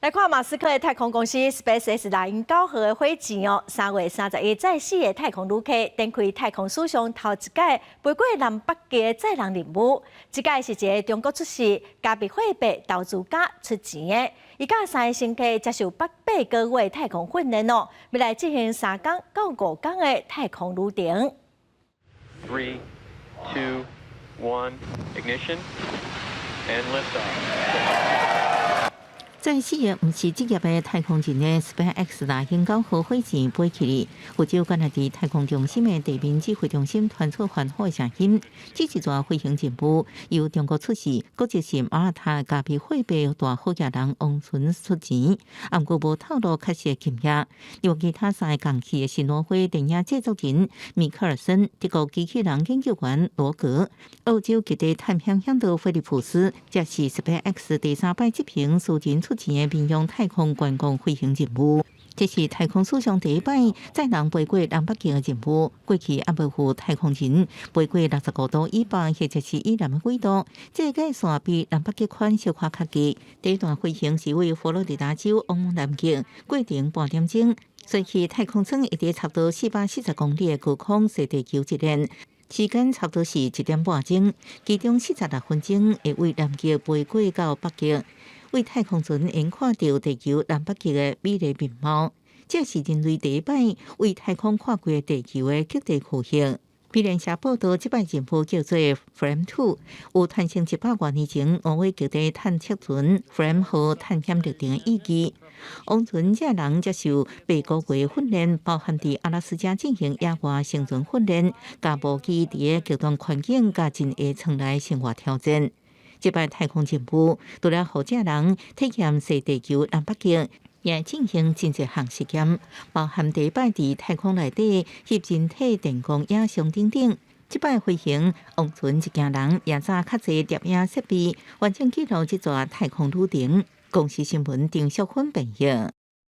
来看马斯克的太空公司 SpaceX 9号的火箭哦，3月31载4个太空旅客展开太空史上头一届飞过南北极的载人任务。这届是一个中国出世、加密货币投资家出钱的，伊甲3个乘客接受800个月太空训练哦，未来进行3天到5天的太空旅程。3, 2, 1, ignition, and liftoff. 在4月不是职业的太空人的 SpaceX 9号火箭飞起哩，有照管来伫太空中心的地面指挥中心传出欢呼的声音。这一座飞行任务由中国出世、国际是马耳他加密货币大好业人王存出钱，不过无透露确实的金额。由其他3个共去的是挪威电影制作人米克尔森、德国机器人研究员罗格、澳洲极地探险向导菲利普斯，这是 SpaceX 第3摆执行私人出钱的民用太空观光飞行任务。这是太空史上第一摆载人飞过南北极的任务。过去也无负太空人飞过65度以北或者是以南的轨道，这个线比南北极宽小可较低。第一段飞行是为佛罗里达州往南极，过程半点钟。随去太空舱一直差不多440公里的高空射地球一年。时间差不多是1点半钟，其中46分钟会为南极飞过到北极，为太空船能看到地球南北极的美丽面貌。这是人类第一摆为太空看过地球的极地酷刑。美联社报道，这摆任务叫做 Frame 2，有탄生100多年前挪威极地探测船 Frame 号探险历程的意义。王存这人接受8个月训练，包含伫阿拉斯加进行野外生存训练，加无机伫极端环境加真下舱内生活挑战。这摆太空任务除了让这人体验射地球南北极，也进行真侪项实验，包含第一摆伫太空内底翕人体电光影像等等。这摆飞行，王存一家人也早较侪摄影设备，完整记录这座太空旅程。公司新闻郑淑芬报道。